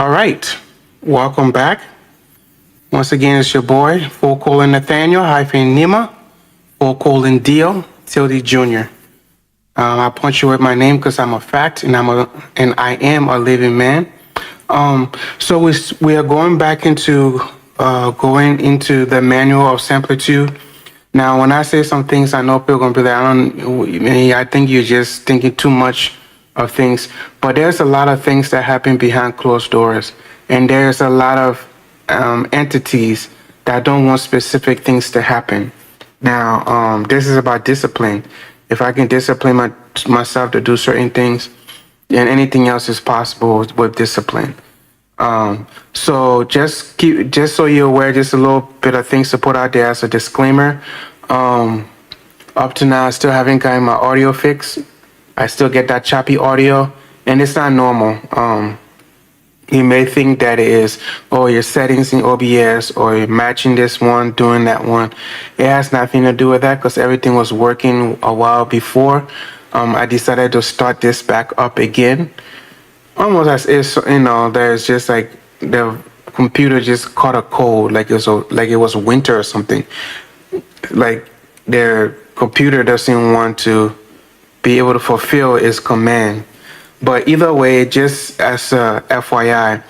All right, welcome back. Once again, it's your boy, full colon Nathaniel hyphen Nima, full colon Dio, Tildy Jr. I punctuate my name because I'm a fact and I am a living man. So we are going back into the manual of Samplitude. Now, when I say some things, I know people are gonna be like, I think you're just thinking too much of things. But there's a lot of things that happen behind closed doors, and there's a lot of entities that don't want specific things to happen. Now, this is about discipline. If I can discipline myself to do certain things, then anything else is possible with discipline. So just so you're aware, just a little bit of things to put out there as a disclaimer. Up to now, I still haven't gotten my audio fixed. I still get that choppy audio, and it's not normal. You may think that it is, your settings in OBS, or you're matching this one, doing that one. It has nothing to do with that because everything was working a while before. I decided to start this back up again. Almost as if, there's just like the computer just caught a cold, like it was winter or something. Like their computer doesn't want to be able to fulfill its command. But either way, just as a FYI,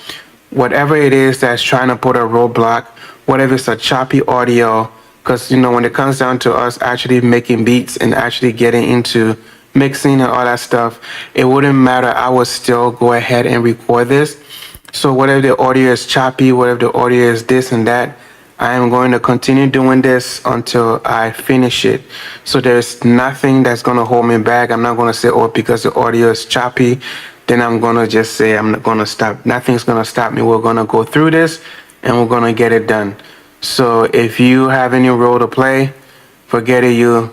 whatever it is that's trying to put a roadblock, whatever it's a choppy audio, because when it comes down to us actually making beats and actually getting into mixing and all that stuff, it wouldn't matter. I would still go ahead and record this. So whatever the audio is choppy, whatever the audio is this and that, I am going to continue doing this until I finish it. So there's nothing that's going to hold me back. I'm not going to say, because the audio is choppy, then I'm going to just say I'm not going to stop. Nothing's going to stop me. We're going to go through this and we're going to get it done. So if you have any role to play, forget it. You're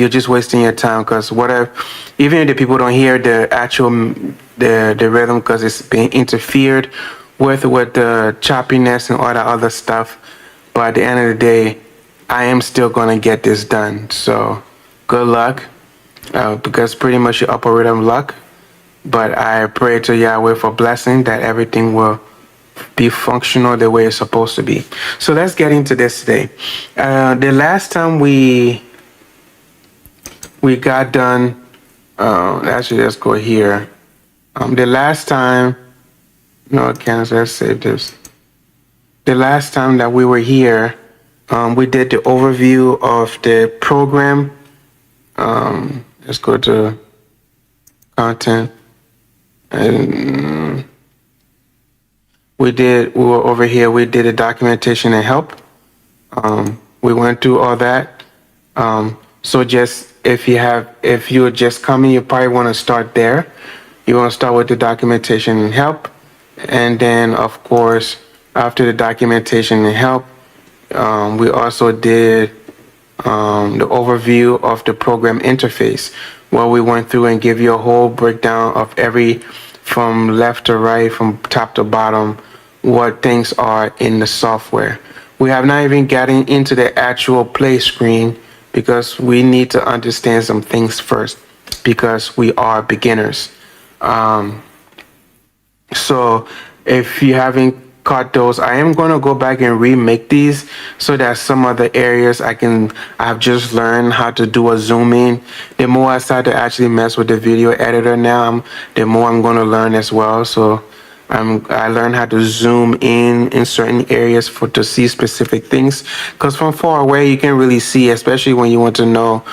just wasting your time, because even if the people don't hear the actual the rhythm because it's being interfered with the choppiness and all that other stuff. But at the end of the day, I am still going to get this done. So good luck, because pretty much you're up already on luck. But I pray to Yahweh for blessing that everything will be functional the way it's supposed to be. So let's get into this today. The last time we got done, actually let's go here. The last time, no, I can't, let's save this. The last time that we were here, we did the overview of the program. Let's go to content. And we were over here, we did the documentation and help. We went through all that. So just, if you're just coming, you probably want to start there. You want to start with the documentation and help. And then, of course, after the documentation and help, we also did the overview of the program interface, where we went through and give you a whole breakdown of from left to right, from top to bottom, what things are in the software. We have not even gotten into the actual play screen because we need to understand some things first, because we are beginners. So if you haven't caught those, I am going to go back and remake these so that some other areas I've just learned how to do a zoom in. The more I start to actually mess with the video editor now, the more I'm going to learn as well. So I learned how to zoom in certain areas to see specific things, because from far away you can really see, especially when you want to know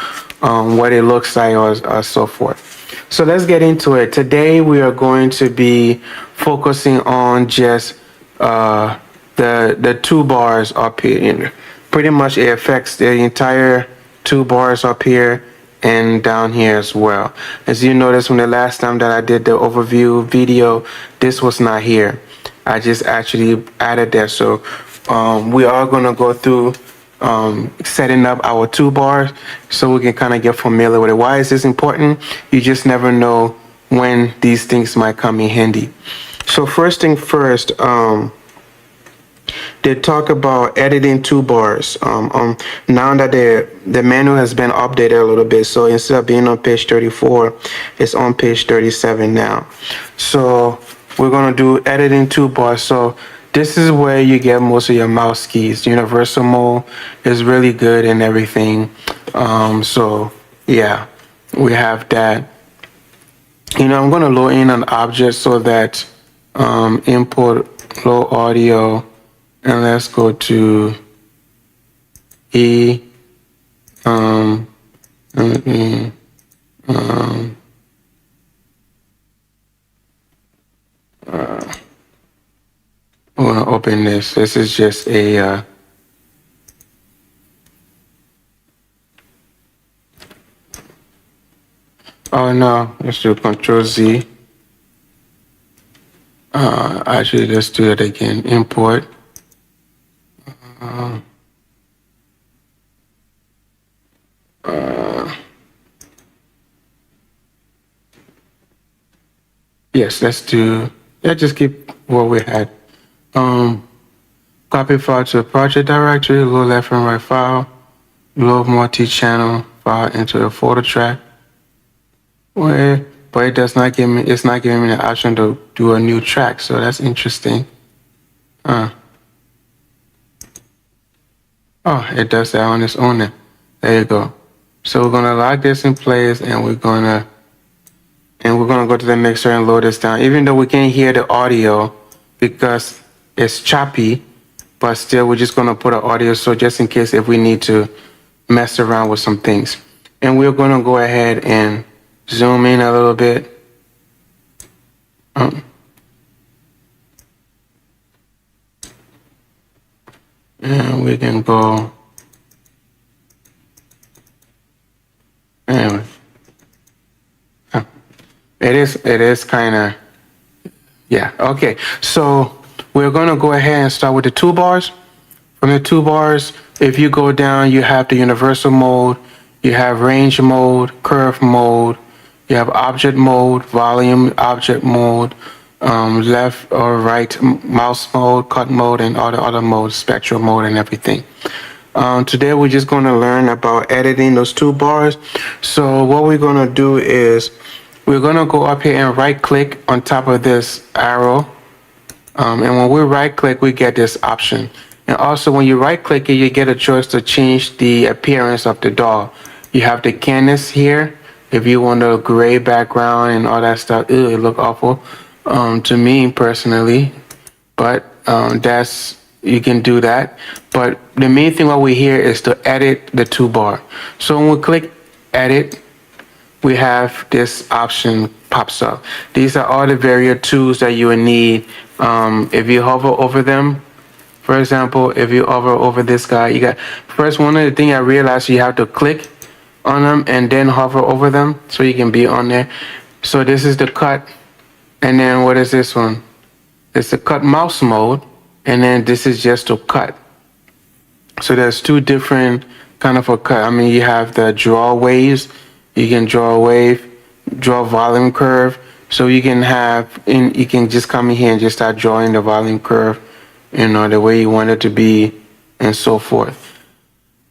what it looks like or so forth. So let's get into it. Today we are going to be focusing on just the two bars up here. Pretty much it affects the entire two bars up here and down here as well. As you notice, from the last time that I did the overview video, this was not here. I just actually added that. So we are going to go through setting up our two bars so we can kind of get familiar with it. Why is this important? You just never know when these things might come in handy. So first thing first, they talk about editing two bars. Now that the manual has been updated a little bit, so instead of being on page 34, it's on page 37 now. So we're gonna do editing toolbar. So this is where you get most of your mouse keys. Universal mode is really good and everything. So yeah, we have that. I'm gonna load in an object so that import low audio, and let's go to E. Let me, I want to open this. This is just a oh no, let's do Control Z. Actually, let's do it again. Import. Yes, let's do. Yeah, just keep what we had. Copy file to the project directory. Load left and right file. Load multi-channel file into the folder track. Well, but it does not give me. It's not giving me the option to do a new track. So that's interesting. Oh, it does that on its own then. There you go. So we're gonna lock this in place, and we're gonna go to the mixer and load this down. Even though we can't hear the audio because it's choppy, but still we're just gonna put an audio so just in case if we need to mess around with some things. And we're gonna go ahead and zoom in a little bit. And we can go. Anyway. It is kind of, yeah, okay. So we're gonna go ahead and start with the toolbars. From the toolbars, if you go down, you have the universal mode, you have range mode, curve mode, you have object mode, volume object mode, left or right mouse mode, cut mode, and all the other modes, spectral mode and everything. Today we're just gonna learn about editing those toolbars. So what we're gonna do is we're gonna go up here and right click on top of this arrow. And when we right click, we get this option. And also when you right click it, you get a choice to change the appearance of the doll. You have the canvas here. If you want a gray background and all that stuff, ew, it look awful to me personally. But you can do that. But the main thing what we here is to edit the toolbar. So when we click edit, we have this option pops up. These are all the various tools that you will need. If you hover over them, for example, if you hover over this guy, you got first one of the things I realized you have to click on them and then hover over them so you can be on there. So this is the cut, and then what is this one? It's the cut mouse mode, and then this is just to cut. So there's two different kind of a cut. I mean, you have the draw waves. You can draw a wave, draw volume curve. So you can you can just come in here and just start drawing the volume curve, the way you want it to be and so forth.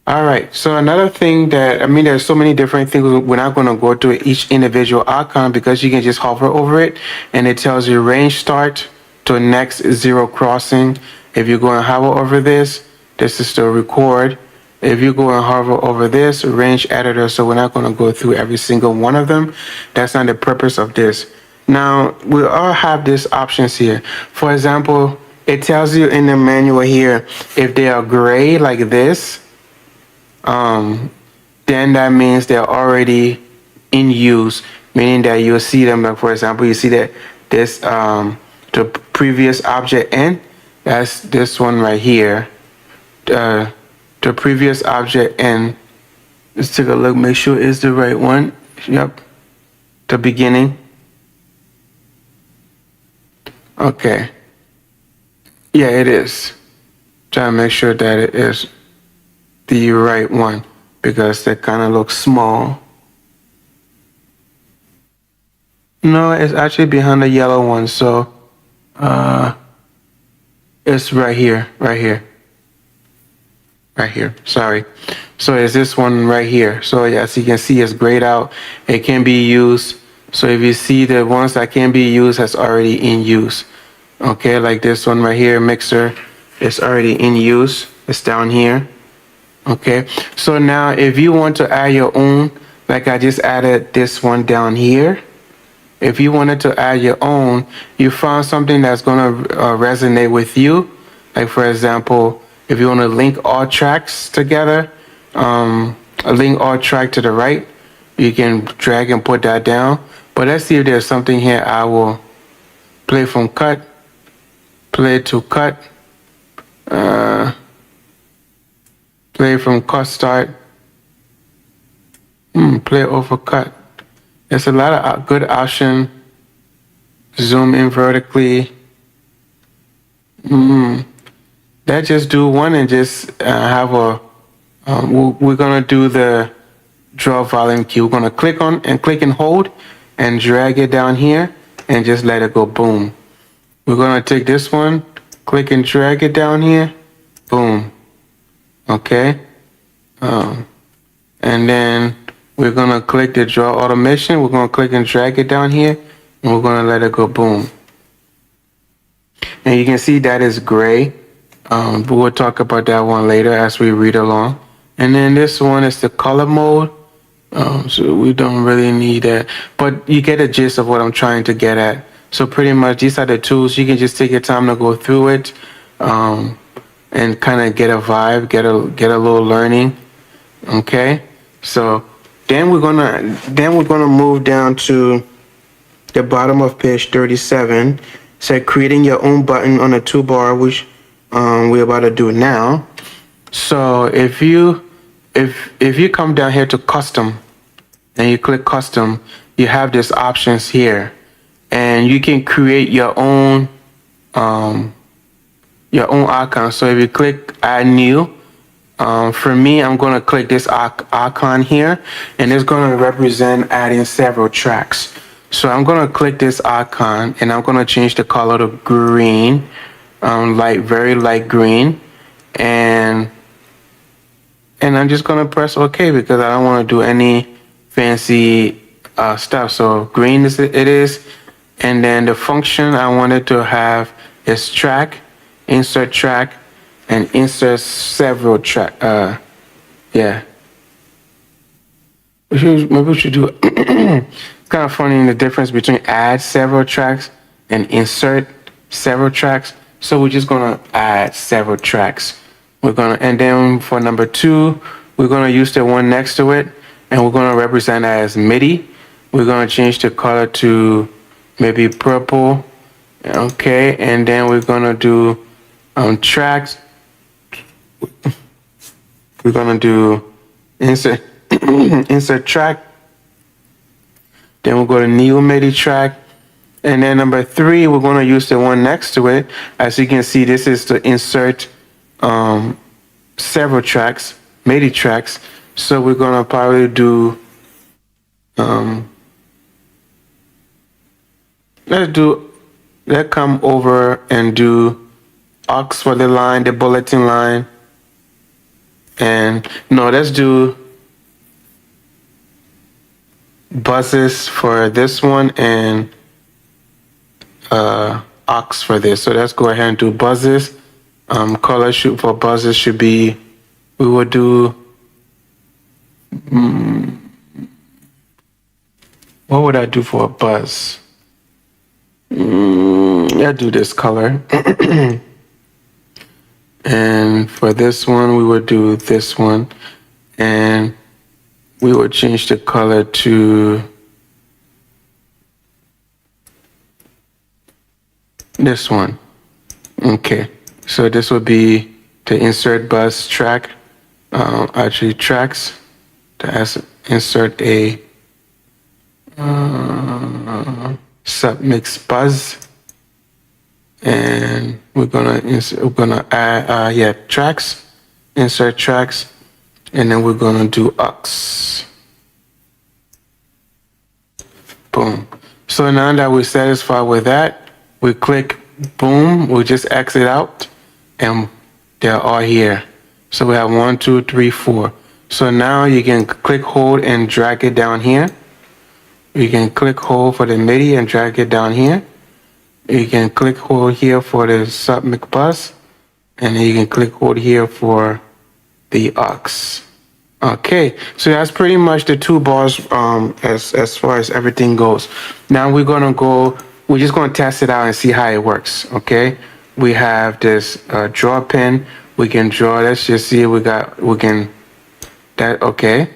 All right, so another thing there's so many different things. We're not gonna go to each individual icon because you can just hover over it and it tells you range start to next zero crossing. If you go and hover over this is to record. If you go and hover over this, range editor, so we're not going to go through every single one of them. That's not the purpose of this. Now, we all have these options here. For example, it tells you in the manual here, if they are gray like this, then that means they're already in use, meaning that you'll see them, like for example, you see that this, the previous object N, that's this one right here. The previous object N, let's take a look, make sure it's the right one. Yep, the beginning. Okay, yeah, it is. Try to make sure that it is the right one because that kind of looks small. No, it's actually behind the yellow one, so it's right here, sorry. So it's this one right here. So as you can see, it's grayed out. It can be used So if you see the ones that can be used, that's already in use. Okay, like this one right here, mixer, is already in use. It's down here. Okay, so now if you want to add your own, like I just added this one down here. If you wanted to add your own, you found something that's going to resonate with you. Like for example, if you want to link all tracks together, link all track to the right, you can drag and put that down. But let's see if there's something here. I will play from cut, play to cut, play from cut start, play over cut. There's a lot of good option. Zoom in vertically. That just do one and just have a. We're gonna do the draw volume key. We're gonna click and hold, and drag it down here, and just let it go. Boom. We're gonna take this one, click and drag it down here. Boom. Okay. And then we're gonna click the draw automation. We're gonna click and drag it down here, and we're gonna let it go. Boom. And you can see that is gray. But we'll talk about that one later as we read along. And then this one is the color mode. So we don't really need that, but you get a gist of what I'm trying to get at. So pretty much these are the tools. You can just take your time to go through it, and kind of get a vibe, get a little learning. Okay. So then we're gonna move down to the bottom of page 37. Said creating your own button on a toolbar, which we're about to do now. So if you come down here to custom and you click custom, you have these options here, and you can create your own icon. So if you click add new, for me, I'm going to click this icon here, and it's going to represent adding several tracks. So I'm going to click this icon, and I'm going to change the color to green, very light green, and I'm just going to press OK because I don't want to do any fancy stuff. So green is it is, and then the function I wanted to have is track, insert track, and insert several track. Yeah. Maybe we should do. It's kind of funny the difference between add several tracks and insert several tracks. So we're just gonna add several tracks. And then for number 2, we're gonna use the one next to it, and we're gonna represent that as MIDI. We're gonna change the color to maybe purple. Okay, and then we're gonna do tracks. We're gonna do insert insert track. Then we'll go to new MIDI track. And then number 3, we're gonna use the one next to it. As you can see, this is to insert several tracks, MIDI tracks. So we're gonna probably do let's come over and do aux for the line, the bulletin line. And no, let's do buzzes for this one and aux for this. So let's go ahead and do buzzes. Color for buzzes should be, we will do, what would I do for a buzz? I'll do this color. And for this one, we would do this one. And we would change the color to this one. Okay. So this would be the insert buzz track. Actually tracks. To insert a submix buzz. And we're gonna add tracks, insert tracks, and then we're gonna do aux. Boom. So now that we're satisfied with that, we click boom, we'll just exit out, and they're all here. So we have 1, 2, 3, 4. So now you can click, hold, and drag it down here. You can click hold for the MIDI and drag it down here. You can click hold here for the sub mic bus, and then you can click hold here for the aux. Okay, so that's pretty much the toolbars as far as everything goes. Now we're just gonna test it out and see how it works. Okay, we have this draw pen. We can draw. Let's just see. Okay,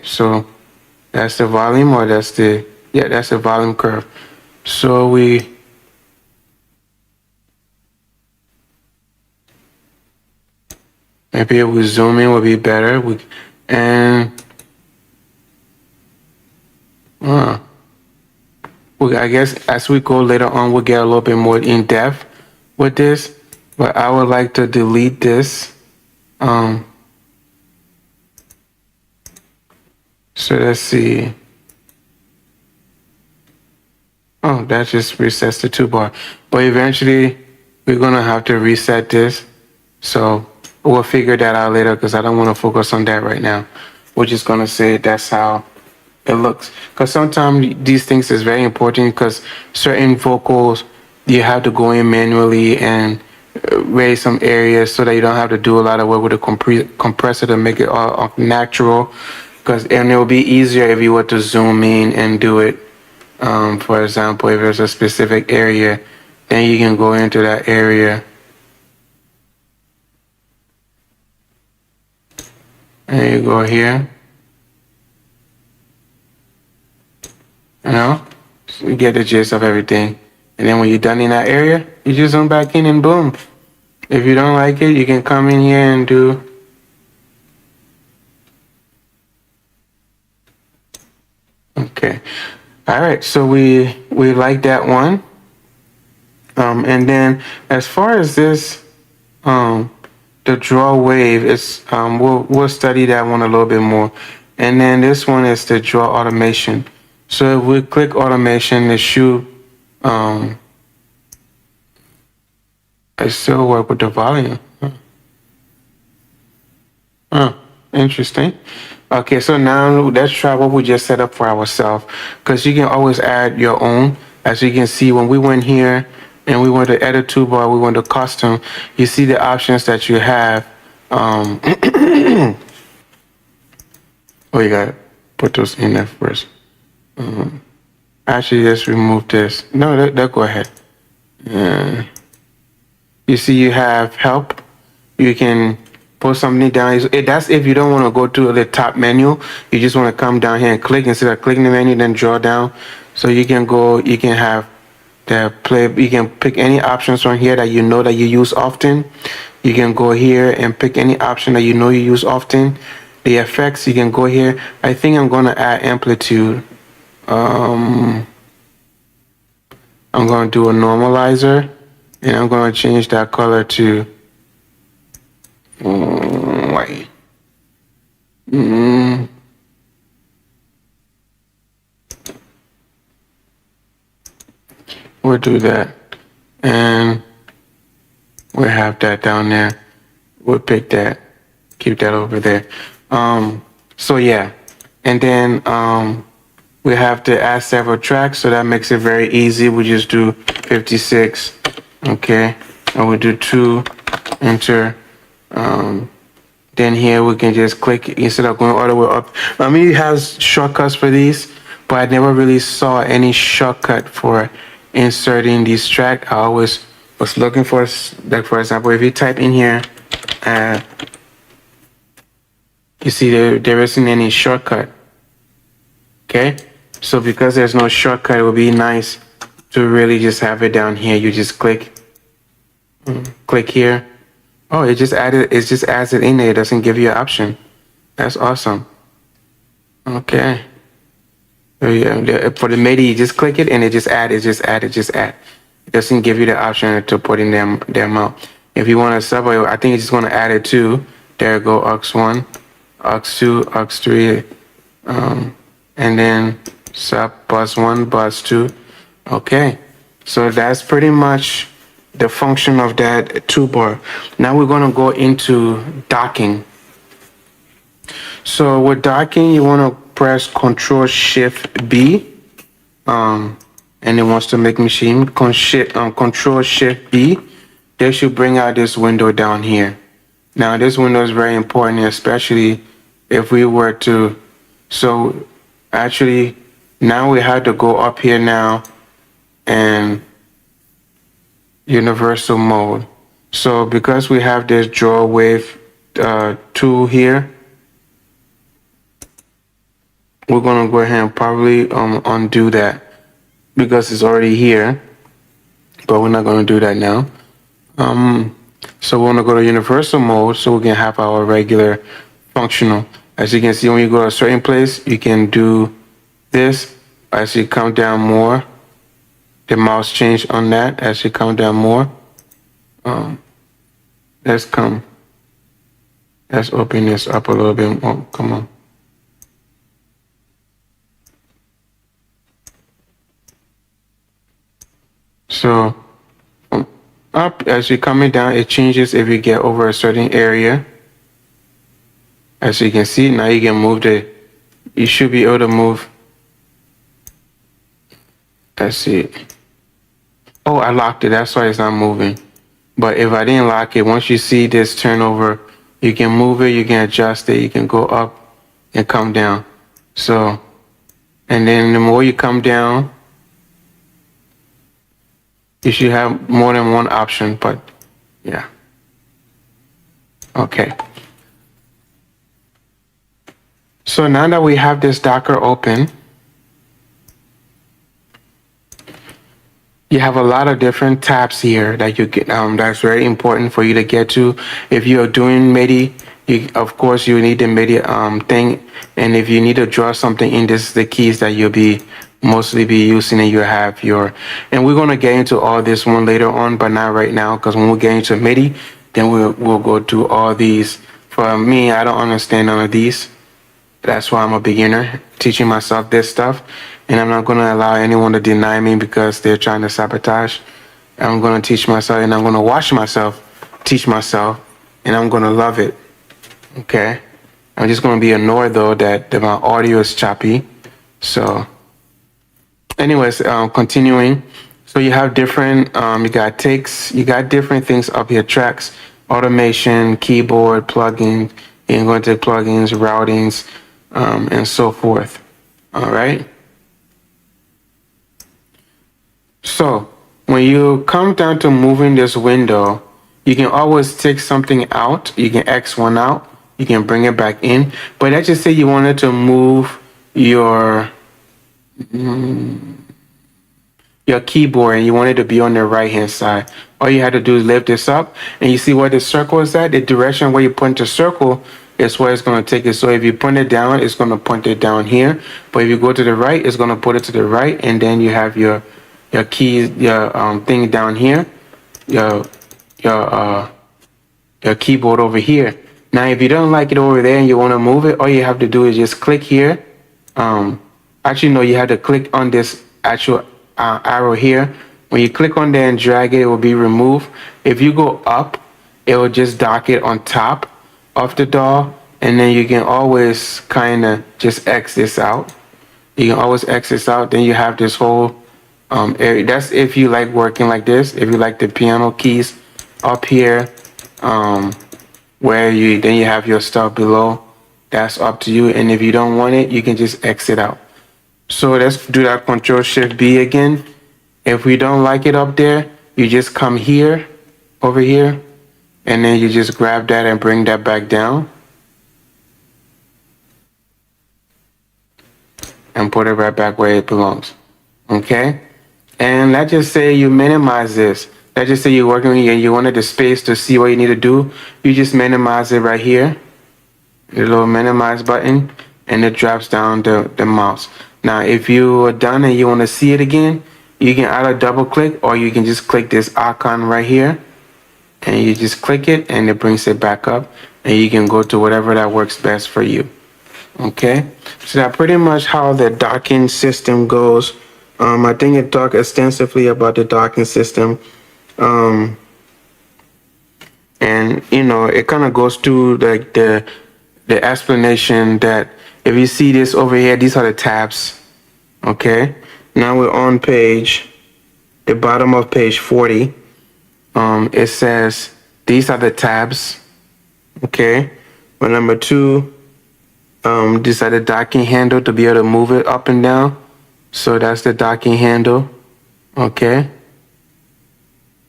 so that's the volume, or that's the volume curve. So maybe if we zoom in would be better. I guess as we go later on, we'll get a little bit more in depth with this, but I would like to delete this. So let's see. Oh, that just resets the toolbar. But eventually, we're gonna have to reset this. So we'll figure that out later because I don't want to focus on that right now. We're just gonna say that's how it looks. Because sometimes these things is very important because certain vocals, you have to go in manually and raise some areas so that you don't have to do a lot of work with a compressor to make it all natural. And it will be easier if you were to zoom in and do it. For example, if there's a specific area, then you can go into that area. And you go here. You know, so you get the gist of everything. And then when you're done in that area, you just zoom back in and boom. If you don't like it, you can come in here and do. Okay. All right. So we like that one. And then as far as this, the draw wave is, we'll study that one a little bit more. And then this one is the draw automation. So if we click automation, it should, I still work with the volume. Interesting. Okay, so now let's try what we just set up for ourselves, because you can always add your own. As you can see, when we went here and we went to edit toolbar, we went to custom, you see the options that you have. Oh, you gotta put those in there first. Actually, let's remove this. No, that go ahead. You see you have help. You can put something down. That's if you don't want to go to the top menu. You just want to come down here and click. Instead of clicking the menu, then draw down. So you can go, you can have the play. You can pick any options from here that you know that you use often. You can go here and pick any option that you know you use often. The effects, you can go here. I think I'm going to add amplitude. I'm going to do a normalizer, and I'm going to change that color to white. We'll do that, and we'll have that down there. We'll pick that, keep that over there. So yeah, and then we have to add several tracks, so that makes it very easy. We just do 56, okay, and we do 2, enter. Then here we can just click instead of going all the way up. I mean, it has shortcuts for these, but I never really saw any shortcut for inserting these tracks. I always was looking for, like, for example, if you type in here, you see there isn't any shortcut. Okay, so because there's no shortcut, it would be nice to really just have it down here. You just click here. Oh, it just adds it in there. It doesn't give you an option. That's awesome. Okay. Yeah, for the MIDI, you just click it and it just add. It doesn't give you the option to put in them out. If you want to sub, I think it's just going to add it too. There you go, aux1, aux2, aux3, and then sub bus1, bus2. Okay, so that's pretty much the function of that toolbar. Now we're going to go into docking. So with docking, you want to press Control Shift B, and it wants to make machine Control Shift B. They should bring out this window down here. Now this window is very important, especially if we were to, so actually now we had to go up here now and universal mode. So because we have this draw wave tool here, we're gonna go ahead and probably undo that because it's already here, but we're not gonna do that now. So we're gonna go to universal mode so we can have our regular functional. As you can see, when you go to a certain place, you can do this. As you come down more, the mouse change on that. As you come down more, let's open this up a little bit more. Come on. So up, as you're coming down, it changes if you get over a certain area. As you can see, now you can move you should be able to move. Let's see. Oh, I locked it, that's why it's not moving. But if I didn't lock it, once you see this turnover, you can move it, you can adjust it, you can go up and come down. So, and then the more you come down, you should have more than one option, but yeah. Okay. So now that we have this Docker open, you have a lot of different tabs here that you get. That's very important for you to get to. If you are doing MIDI, of course you need the MIDI thing, and if you need to draw something in, this is the keys that you'll mostly be using, and you have and we're going to get into all this one later on, but not right now, because when we get into MIDI, then we'll go through all these. For me, I don't understand none of these. That's why I'm a beginner, teaching myself this stuff, and I'm not going to allow anyone to deny me because they're trying to sabotage. I'm going to teach myself, and I'm going to watch myself, teach myself, and I'm going to love it. Okay? I'm just going to be annoyed though that my audio is choppy. So anyways, continuing. So you have different, you got takes, you got different things up here: tracks, automation, keyboard, plugin. You can go into plugins, routings, and so forth. All right. So when you come down to moving this window, you can always take something out. You can X one out. You can bring it back in. But let's just say you wanted to move your keyboard and you wanted to be on the right hand side. All you had to do is lift this up, and you see where the circle is at. The direction where you point the circle is where it's going to take it. So if you point it down, it's going to point it down here. But if you go to the right, it's going to put it to the right, and then you have your keys, your thing down here, your keyboard over here. Now, if you don't like it over there and you want to move it, all you have to do is just click here. Actually, no, you have to click on this actual arrow here. When you click on there and drag it, it will be removed. If you go up, it will just dock it on top of the DAW, and then you can always kind of just X this out. You can always X this out. Then you have this whole area. That's if you like working like this. If you like the piano keys up here, where then you have your stuff below. That's up to you. And if you don't want it, you can just exit out. So let's do that Control Shift B again. If we don't like it up there, you just come here, over here, and then you just grab that and bring that back down. And put it right back where it belongs. Okay? And let's just say you minimize this. Let's just say you're working and you wanted the space to see what you need to do. You just minimize it right here. The little minimize button, and it drops down the mouse. Now, if you are done and you want to see it again, you can either double click or you can just click this icon right here, and you just click it and it brings it back up, and you can go to whatever that works best for you. Okay, so that's pretty much how the docking system goes. I think it talked extensively about the docking system. And it kind of goes through like the explanation that if you see this over here, these are the tabs. Okay, Now we're on the bottom of page 40. It says these are the tabs. Okay. But number 2, these are the docking handle to be able to move it up and down. So that's the docking handle. Okay.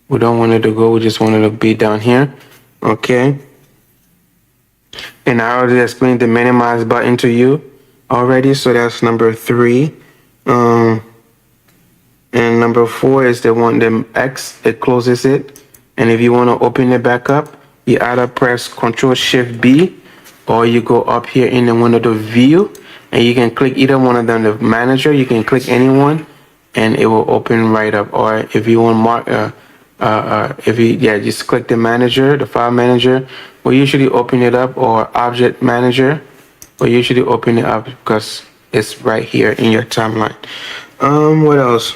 We don't want it to go. We just want it to be down here. Okay. And I already explained the minimize button to you already. So that's number 3. And number 4 is the one, the X, it closes it. And if you want to open it back up, you either press Control-Shift-B, or you go up here in the window to view, and you can click either one of them. The manager, you can click anyone, and it will open right up. Or if you want just click the manager, the file manager. We'll usually open it up, or object manager. We'll usually open it up because it's right here in your timeline. What else?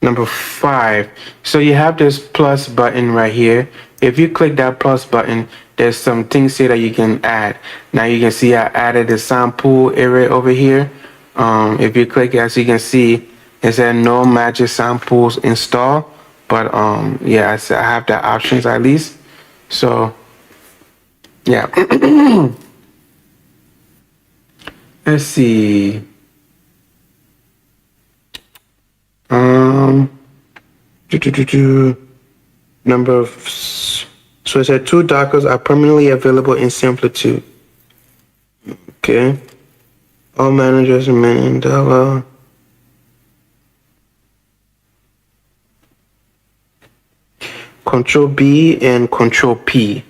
Number 5. So you have this plus button right here. If you click that plus button, there's some things here that you can add. Now you can see I added the sample area over here. If you click, as you can see, it said no Magix samples install. But yeah, I have that options at least. So yeah. Let's see. Number so it said 2 Dockers are permanently available in Samplitude. Okay. All managers remain in Control B and Control P.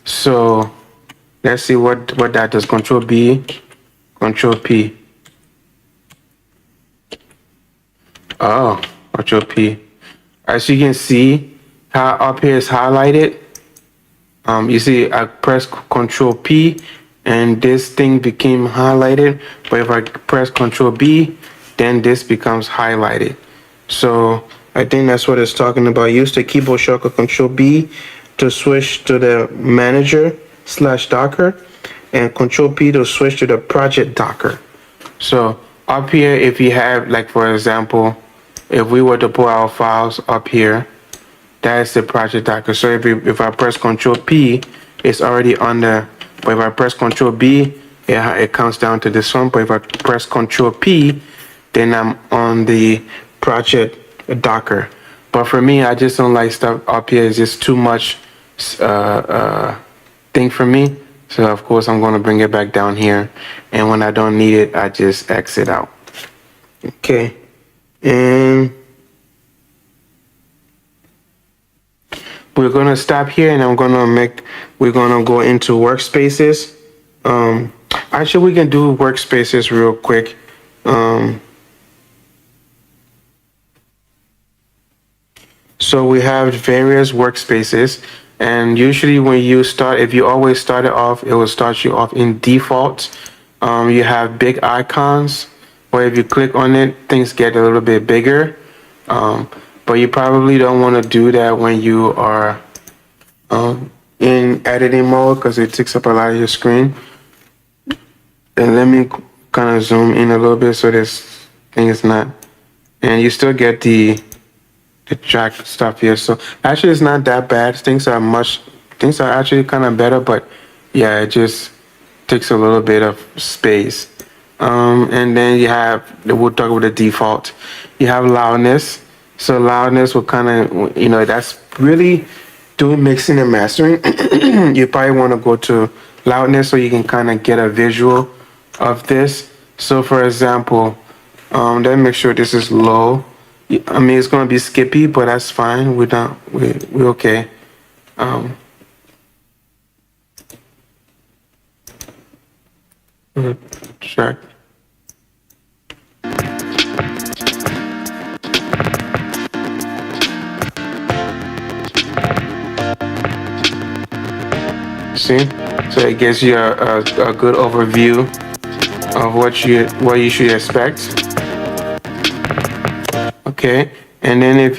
So let's see what that does. Control B, Control P. Oh, Control P. As you can see, how up here is highlighted. You see, I press Control P, and this thing became highlighted. But if I press Control B, then this becomes highlighted. So I think that's what it's talking about. Use the keyboard shortcut Control B to switch to the manager/Docker, and Control P to switch to the project Docker. So up here, if you have, like, for example, if we were to pull our files up here, that is the project Docker. So if I press Control P, it's already on the, but if I press Control B, it comes down to this one. But if I press Control P, then I'm on the project Docker. But for me, I just don't like stuff up here. It's just too much thing for me. So of course I'm going to bring it back down here. And when I don't need it, I just exit out. Okay. And we're going to stop here, and we're going to go into workspaces. Actually, we can do workspaces real quick. So we have various workspaces, and usually when you start, if you always start it off, it will start you off in default. You have big icons, where if you click on it, things get a little bit bigger. But you probably don't want to do that when you are in editing mode, because it takes up a lot of your screen. And let me kind of zoom in a little bit so this thing is not, and you still get the track stuff here. So actually it's not that bad. Things are actually kind of better, but yeah, it just takes a little bit of space. And then you have, we'll talk about the default. You have loudness. So loudness will kind of, that's really doing mixing and mastering. You probably want to go to loudness so you can kind of get a visual of this. So for example, let me make sure this is low. I mean, it's going to be skippy, but that's fine. We're okay. Check. See, so it gives you a good overview of what you should expect. Okay, and then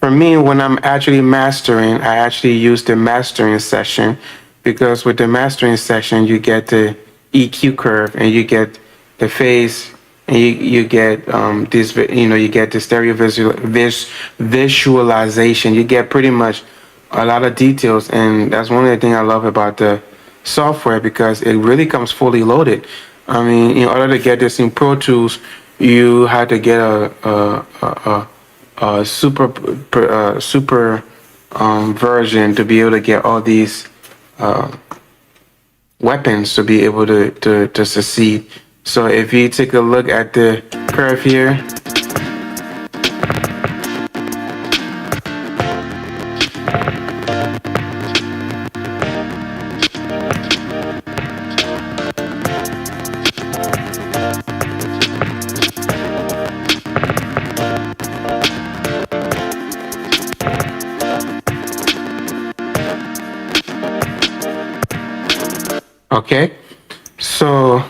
for me, when I'm actually mastering, I actually use the mastering section, because with the mastering section, you get the EQ curve, and you get the phase and you get this, you get the stereo visualization. You get pretty much a lot of details, and that's one of the things I love about the software, because it really comes fully loaded. I mean, in order to get this in Pro Tools, you had to get a super version to be able to get all these weapons to be able to succeed. So if you take a look at the curve here, okay, so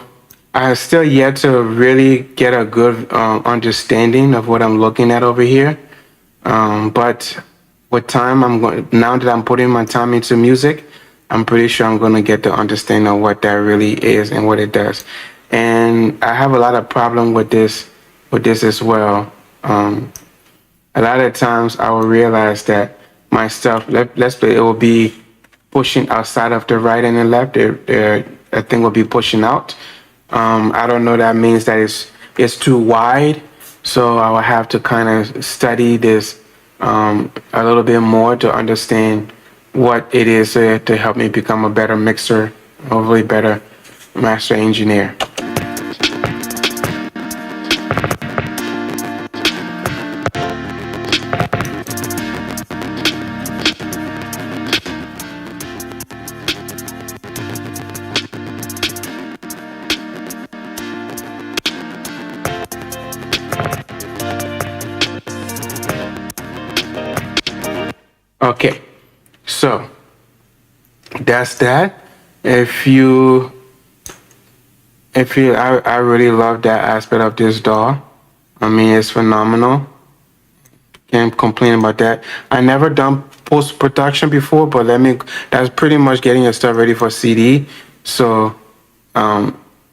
I still yet to really get a good understanding of what I'm looking at over here. But with time, now that I'm putting my time into music, I'm pretty sure I'm going to get the understanding of what that really is and what it does. And I have a lot of problem with this as well. A lot of times I will realize that my stuff, let's say it will be pushing outside of the right and the left. A thing will be pushing out. I don't know. That means that it's too wide. So I will have to kind of study this a little bit more to understand what it is to help me become a better mixer, hopefully better master engineer. Okay, so that's that. I really love that aspect of this DAW. I mean, it's phenomenal. Can't complain about that. I never done post-production before, but that's pretty much getting your stuff ready for CD. So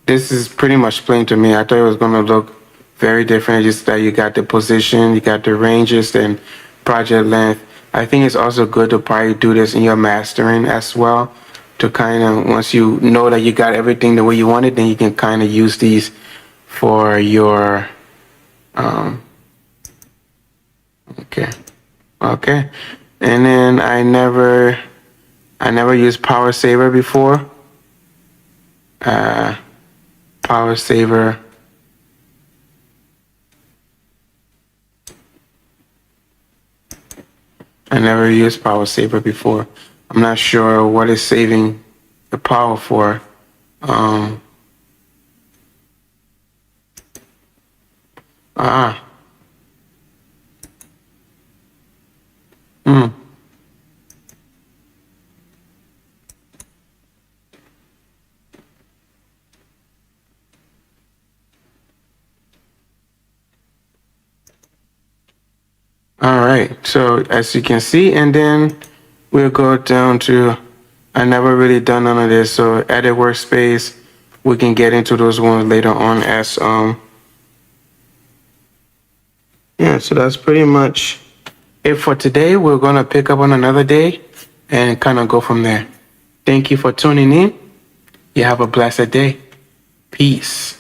this is pretty much plain to me. I thought it was gonna look very different, just that you got the position, you got the ranges and project length. I think it's also good to probably do this in your mastering as well, to kind of, once you know that you got everything the way you want it, then you can kind of use these for your, okay. And then I never used Power Saver before. Power Saver. I never used Power Saver before. I'm not sure what it's saving the power for. All right, so as you can see, and then we'll go down to, I never really done none of this, so edit workspace, we can get into those ones later on as, yeah, so that's pretty much it for today. We're gonna pick up on another day and kind of go from there. Thank you for tuning in. You have a blessed day. Peace.